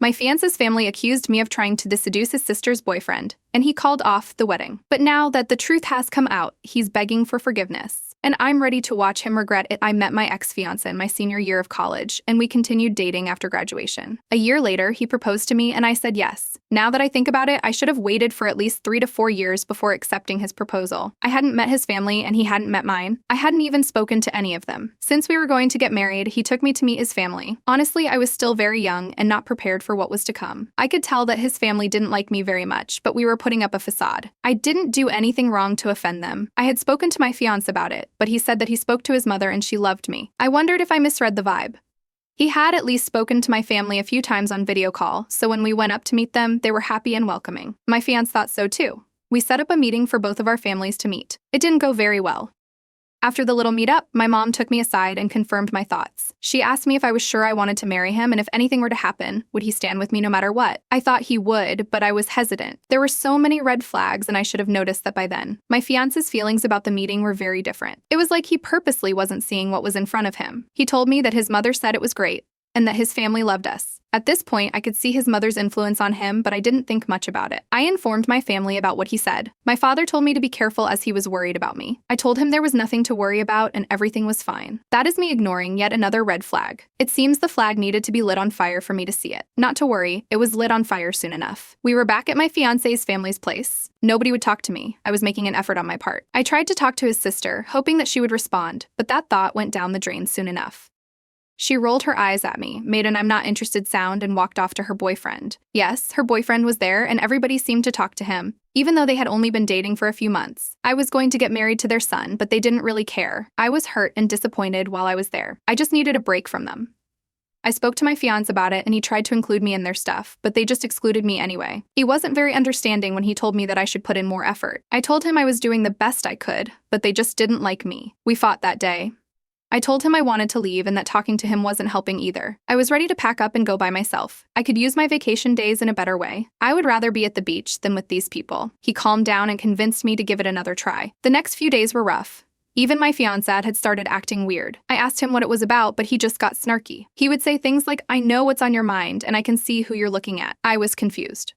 My fiance's family accused me of trying to seduce his sister's boyfriend, and he called off the wedding. But now that the truth has come out, he's begging for forgiveness. And I'm ready to watch him regret it. I met my ex-fiancé in my senior year of college, and we continued dating after graduation. A year later, he proposed to me, and I said yes. Now that I think about it, I should have waited for at least 3 to 4 years before accepting his proposal. I hadn't met his family, and he hadn't met mine. I hadn't even spoken to any of them. Since we were going to get married, he took me to meet his family. Honestly, I was still very young and not prepared for what was to come. I could tell that his family didn't like me very much, but we were putting up a facade. I didn't do anything wrong to offend them. I had spoken to my fiancé about it, but he said that he spoke to his mother and she loved me. I wondered if I misread the vibe. He had at least spoken to my family a few times on video call, so when we went up to meet them, they were happy and welcoming. My fiancé thought so too. We set up a meeting for both of our families to meet. It didn't go very well. After the little meetup, my mom took me aside and confirmed my thoughts. She asked me if I was sure I wanted to marry him and if anything were to happen, would he stand with me no matter what? I thought he would, but I was hesitant. There were so many red flags and I should have noticed that by then. My fiance's feelings about the meeting were very different. It was like he purposely wasn't seeing what was in front of him. He told me that his mother said it was great and that his family loved us. At this point, I could see his mother's influence on him, but I didn't think much about it. I informed my family about what he said. My father told me to be careful as he was worried about me. I told him there was nothing to worry about and everything was fine. That is me ignoring yet another red flag. It seems the flag needed to be lit on fire for me to see it. Not to worry, it was lit on fire soon enough. We were back at my fiancé's family's place. Nobody would talk to me. I was making an effort on my part. I tried to talk to his sister, hoping that she would respond, but that thought went down the drain soon enough. She rolled her eyes at me, made an I'm not interested sound, and walked off to her boyfriend. Yes, her boyfriend was there, and everybody seemed to talk to him, even though they had only been dating for a few months. I was going to get married to their son, but they didn't really care. I was hurt and disappointed while I was there. I just needed a break from them. I spoke to my fiancé about it, and he tried to include me in their stuff, but they just excluded me anyway. He wasn't very understanding when he told me that I should put in more effort. I told him I was doing the best I could, but they just didn't like me. We fought that day. I told him I wanted to leave and that talking to him wasn't helping either. I was ready to pack up and go by myself. I could use my vacation days in a better way. I would rather be at the beach than with these people. He calmed down and convinced me to give it another try. The next few days were rough. Even my fiancé had started acting weird. I asked him what it was about, but he just got snarky. He would say things like, "I know what's on your mind and I can see who you're looking at." I was confused.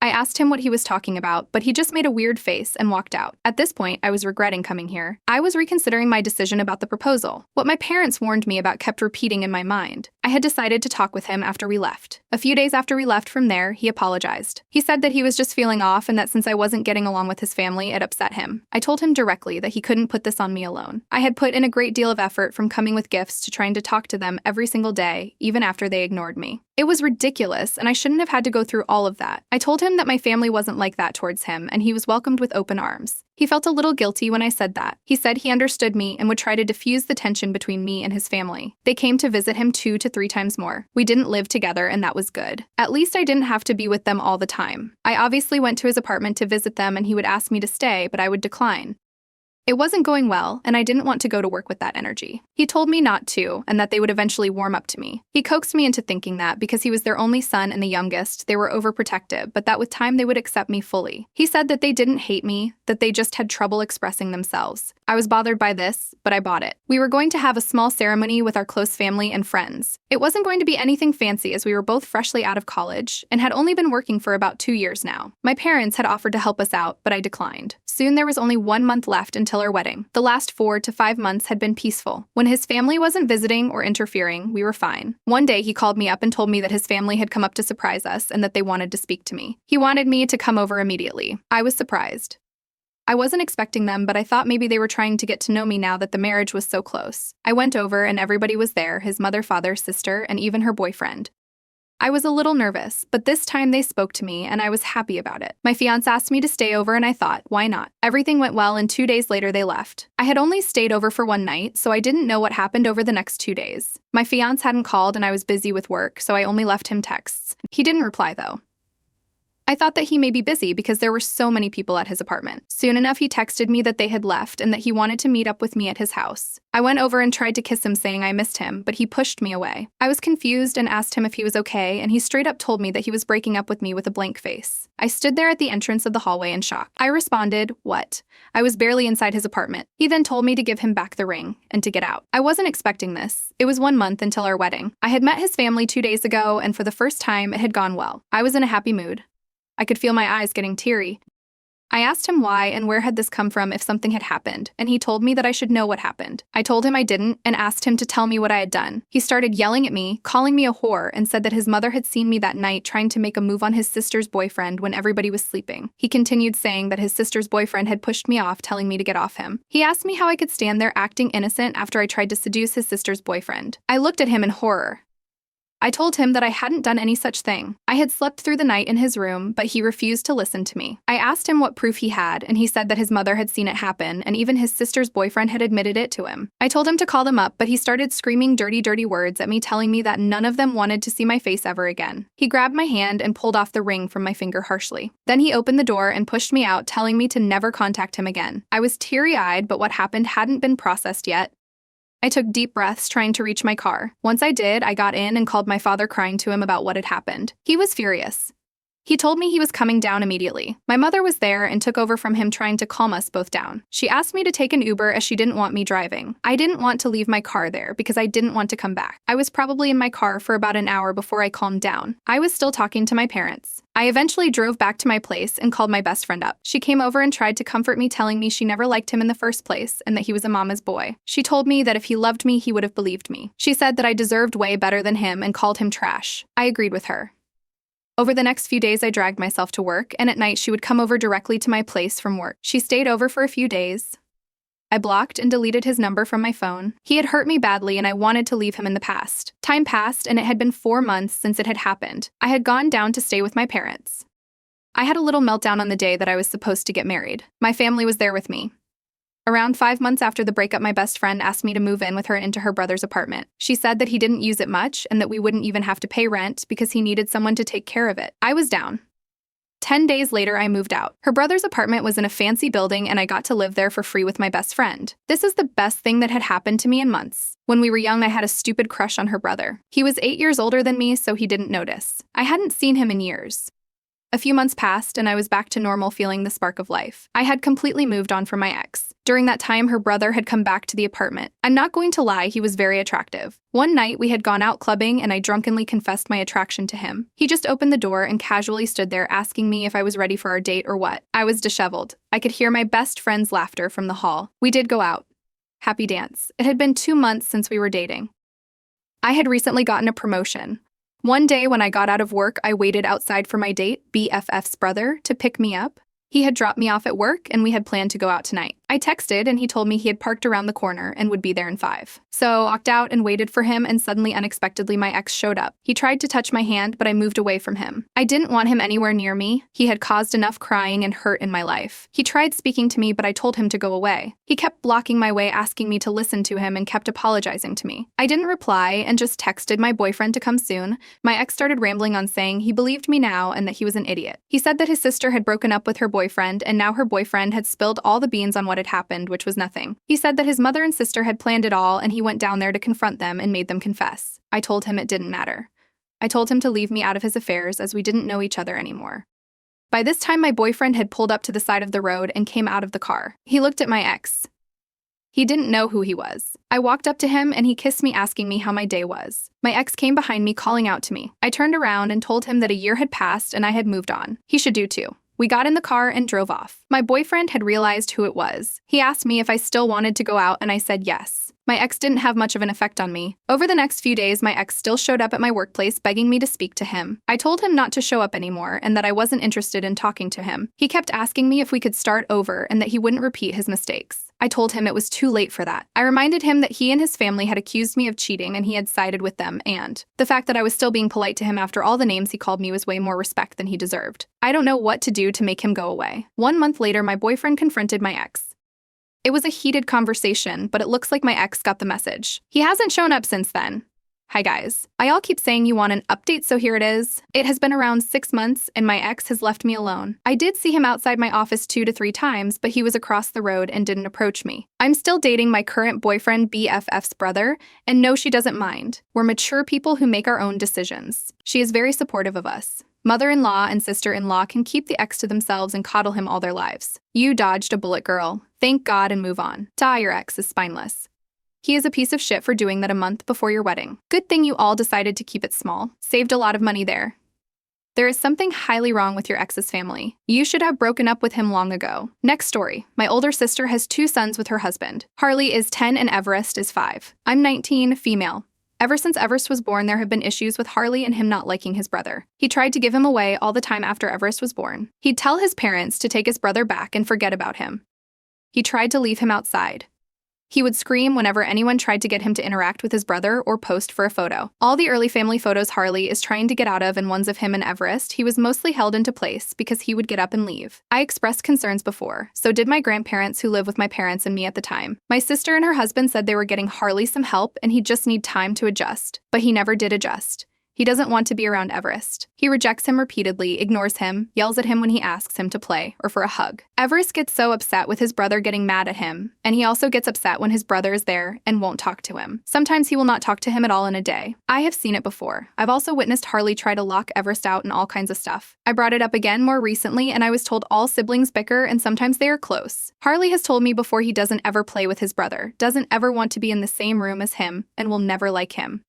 I asked him what he was talking about, but he just made a weird face and walked out. At this point, I was regretting coming here. I was reconsidering my decision about the proposal. What my parents warned me about kept repeating in my mind. I had decided to talk with him after we left. A few days after we left from there, he apologized. He said that he was just feeling off and that since I wasn't getting along with his family, it upset him. I told him directly that he couldn't put this on me alone. I had put in a great deal of effort from coming with gifts to trying to talk to them every single day, even after they ignored me. It was ridiculous, and I shouldn't have had to go through all of that. I told him that my family wasn't like that towards him, and he was welcomed with open arms. He felt a little guilty when I said that. He said he understood me and would try to diffuse the tension between me and his family. They came to visit him 2 to 3 times more. We didn't live together, and that was good. At least I didn't have to be with them all the time. I obviously went to his apartment to visit them, and he would ask me to stay, but I would decline. It wasn't going well, and I didn't want to go to work with that energy. He told me not to, and that they would eventually warm up to me. He coaxed me into thinking that because he was their only son and the youngest, they were overprotective, but that with time they would accept me fully. He said that they didn't hate me, that they just had trouble expressing themselves. I was bothered by this, but I bought it. We were going to have a small ceremony with our close family and friends. It wasn't going to be anything fancy as we were both freshly out of college and had only been working for about 2 years now. My parents had offered to help us out, but I declined. Soon there was only 1 month left until our wedding. The last 4 to 5 months had been peaceful. When his family wasn't visiting or interfering, we were fine. One day he called me up and told me that his family had come up to surprise us and that they wanted to speak to me. He wanted me to come over immediately. I was surprised. I wasn't expecting them, but I thought maybe they were trying to get to know me now that the marriage was so close. I went over and everybody was there, his mother, father, sister, and even her boyfriend. I was a little nervous, but this time they spoke to me and I was happy about it. My fiancé asked me to stay over and I thought, why not? Everything went well and 2 days later they left. I had only stayed over for 1 night, so I didn't know what happened over the next 2 days. My fiancé hadn't called and I was busy with work, so I only left him texts. He didn't reply though. I thought that he may be busy because there were so many people at his apartment. Soon enough, he texted me that they had left and that he wanted to meet up with me at his house. I went over and tried to kiss him, saying I missed him, but he pushed me away. I was confused and asked him if he was okay, and he straight up told me that he was breaking up with me with a blank face. I stood there at the entrance of the hallway in shock. I responded, "What?" I was barely inside his apartment. He then told me to give him back the ring and to get out. I wasn't expecting this. It was 1 month until our wedding. I had met his family 2 days ago, and for the first time, it had gone well. I was in a happy mood. I could feel my eyes getting teary. I asked him why and where had this come from if something had happened, and he told me that I should know what happened. I told him I didn't and asked him to tell me what I had done. He started yelling at me, calling me a whore, and said that his mother had seen me that night trying to make a move on his sister's boyfriend when everybody was sleeping. He continued saying that his sister's boyfriend had pushed me off, telling me to get off him. He asked me how I could stand there acting innocent after I tried to seduce his sister's boyfriend. I looked at him in horror. I told him that I hadn't done any such thing. I had slept through the night in his room, but he refused to listen to me. I asked him what proof he had, and he said that his mother had seen it happen, and even his sister's boyfriend had admitted it to him. I told him to call them up, but he started screaming dirty words at me, telling me that none of them wanted to see my face ever again. He grabbed my hand and pulled off the ring from my finger harshly. Then he opened the door and pushed me out, telling me to never contact him again. I was teary-eyed, but what happened hadn't been processed yet. I took deep breaths trying to reach my car. Once I did, I got in and called my father, crying to him about what had happened. He was furious. He told me he was coming down immediately. My mother was there and took over from him, trying to calm us both down. She asked me to take an Uber as she didn't want me driving. I didn't want to leave my car there because I didn't want to come back. I was probably in my car for about an hour before I calmed down. I was still talking to my parents. I eventually drove back to my place and called my best friend up. She came over and tried to comfort me, telling me she never liked him in the first place and that he was a mama's boy. She told me that if he loved me, he would have believed me. She said that I deserved way better than him and called him trash. I agreed with her. Over the next few days, I dragged myself to work, and at night she would come over directly to my place from work. She stayed over for a few days. I blocked and deleted his number from my phone. He had hurt me badly, and I wanted to leave him in the past. Time passed, and it had been 4 months since it had happened. I had gone down to stay with my parents. I had a little meltdown on the day that I was supposed to get married. My family was there with me. Around 5 months after the breakup, my best friend asked me to move in with her into her brother's apartment. She said that he didn't use it much and that we wouldn't even have to pay rent because he needed someone to take care of it. I was down. 10 days later, I moved out. Her brother's apartment was in a fancy building, and I got to live there for free with my best friend. This is the best thing that had happened to me in months. When we were young, I had a stupid crush on her brother. He was 8 years older than me, so he didn't notice. I hadn't seen him in years. A few months passed, and I was back to normal, feeling the spark of life. I had completely moved on from my ex. During that time, her brother had come back to the apartment. I'm not going to lie, he was very attractive. One night, we had gone out clubbing, and I drunkenly confessed my attraction to him. He just opened the door and casually stood there, asking me if I was ready for our date or what. I was disheveled. I could hear my best friend's laughter from the hall. We did go out. Happy dance. It had been 2 months since we were dating. I had recently gotten a promotion. One day when I got out of work, I waited outside for my date, BFF's brother, to pick me up. He had dropped me off at work, and we had planned to go out tonight. I texted, and he told me he had parked around the corner and would be there in 5. So I walked out and waited for him, and suddenly, unexpectedly, my ex showed up. He tried to touch my hand, but I moved away from him. I didn't want him anywhere near me. He had caused enough crying and hurt in my life. He tried speaking to me, but I told him to go away. He kept blocking my way, asking me to listen to him, and kept apologizing to me. I didn't reply and just texted my boyfriend to come soon. My ex started rambling on, saying he believed me now and that he was an idiot. He said that his sister had broken up with her boyfriend, and now her boyfriend had spilled all the beans on what had happened, which was nothing. He said that his mother and sister had planned it all, and he went down there to confront them and made them confess. I told him it didn't matter. I told him to leave me out of his affairs, as we didn't know each other anymore. By this time, my boyfriend had pulled up to the side of the road and came out of the car. He looked at my ex. He didn't know who he was. I walked up to him, and he kissed me, asking me how my day was. My ex came behind me, calling out to me. I turned around and told him that a year had passed and I had moved on. He should do too. We got in the car and drove off. My boyfriend had realized who it was. He asked me if I still wanted to go out, and I said yes. My ex didn't have much of an effect on me. Over the next few days, my ex still showed up at my workplace, begging me to speak to him. I told him not to show up anymore and that I wasn't interested in talking to him. He kept asking me if we could start over and that he wouldn't repeat his mistakes. I told him it was too late for that. I reminded him that he and his family had accused me of cheating and he had sided with them, and the fact that I was still being polite to him after all the names he called me was way more respect than he deserved. I don't know what to do to make him go away. 1 month later, my boyfriend confronted my ex. It was a heated conversation, but it looks like my ex got the message. He hasn't shown up since then. Hi guys. I all keep saying you want an update, so here it is. It has been around 6 months and my ex has left me alone. I did see him outside my office 2 to 3 times, but he was across the road and didn't approach me. I'm still dating my current boyfriend BFF's brother, and no, she doesn't mind. We're mature people who make our own decisions. She is very supportive of us. Mother-in-law and sister-in-law can keep the ex to themselves and coddle him all their lives. You dodged a bullet, girl. Thank God and move on. Your ex is spineless. He is a piece of shit for doing that a month before your wedding. Good thing you all decided to keep it small. Saved a lot of money there. There is something highly wrong with your ex's family. You should have broken up with him long ago. Next story. My older sister has 2 sons with her husband. Harley is 10 and Everest is 5. I'm 19, female. Ever since Everest was born, there have been issues with Harley and him not liking his brother. He tried to give him away all the time after Everest was born. He'd tell his parents to take his brother back and forget about him. He tried to leave him outside. He would scream whenever anyone tried to get him to interact with his brother or post for a photo. All the early family photos Harley is trying to get out of and ones of him and Everest, he was mostly held into place because he would get up and leave. I expressed concerns before, so did my grandparents who live with my parents and me at the time. My sister and her husband said they were getting Harley some help and he'd just need time to adjust. But he never did adjust. He doesn't want to be around Everest. He rejects him repeatedly, ignores him, yells at him when he asks him to play or for a hug. Everest gets so upset with his brother getting mad at him, and he also gets upset when his brother is there and won't talk to him. Sometimes he will not talk to him at all in a day. I have seen it before. I've also witnessed Harley try to lock Everest out and all kinds of stuff. I brought it up again more recently, and I was told all siblings bicker and sometimes they are close. Harley has told me before he doesn't ever play with his brother, doesn't ever want to be in the same room as him, and will never like him.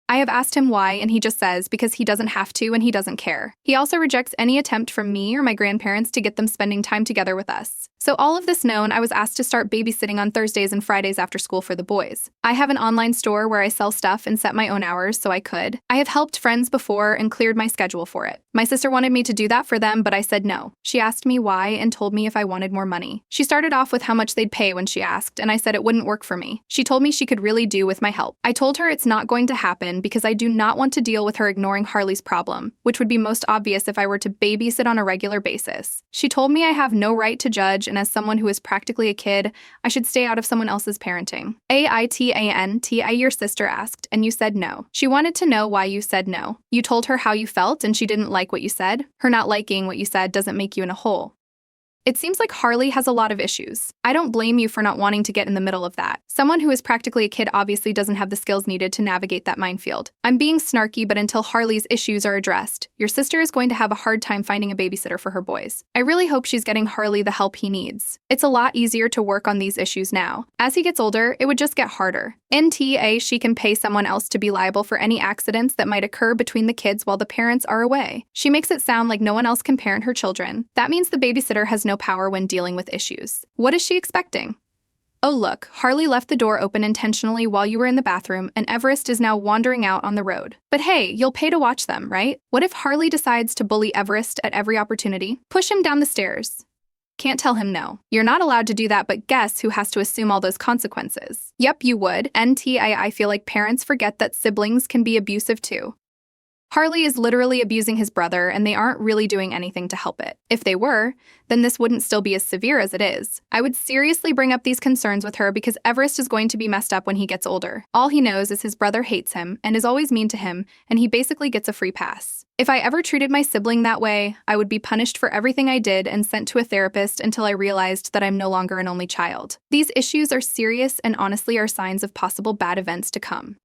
I have asked him why, and he just says because he doesn't have to and he doesn't care. He also rejects any attempt from me or my grandparents to get them spending time together with us. So all of this known, I was asked to start babysitting on Thursdays and Fridays after school for the boys. I have an online store where I sell stuff and set my own hours so I could. I have helped friends before and cleared my schedule for it. My sister wanted me to do that for them, but I said no. She asked me why and told me if I wanted more money. She started off with how much they'd pay when she asked, and I said it wouldn't work for me. She told me she could really do with my help. I told her it's not going to happen because I do not want to deal with her ignoring Harley's problem, which would be most obvious if I were to babysit on a regular basis. She told me I have no right to judge, and as someone who is practically a kid, I should stay out of someone else's parenting. AITANTI, your sister asked, and you said no. She wanted to know why you said no. You told her how you felt and she didn't like what you said. Her not liking what you said doesn't make you in a hole. It seems like Harley has a lot of issues. I don't blame you for not wanting to get in the middle of that. Someone who is practically a kid obviously doesn't have the skills needed to navigate that minefield. I'm being snarky, but until Harley's issues are addressed, your sister is going to have a hard time finding a babysitter for her boys. I really hope she's getting Harley the help he needs. It's a lot easier to work on these issues now. As he gets older, it would just get harder. NTA, she can pay someone else to be liable for any accidents that might occur between the kids while the parents are away. She makes it sound like no one else can parent her children. That means the babysitter has no power when dealing with issues. What is she expecting? Oh look, Harley left the door open intentionally while you were in the bathroom, and Everest is now wandering out on the road. But hey, you'll pay to watch them, right? What if Harley decides to bully Everest at every opportunity? Push him down the stairs. Can't tell him no. You're not allowed to do that, but guess who has to assume all those consequences? Yep, you would. I feel like parents forget that siblings can be abusive too. Harley is literally abusing his brother, and they aren't really doing anything to help it. If they were, then this wouldn't still be as severe as it is. I would seriously bring up these concerns with her because Everest is going to be messed up when he gets older. All he knows is his brother hates him and is always mean to him, and he basically gets a free pass. If I ever treated my sibling that way, I would be punished for everything I did and sent to a therapist until I realized that I'm no longer an only child. These issues are serious and honestly are signs of possible bad events to come.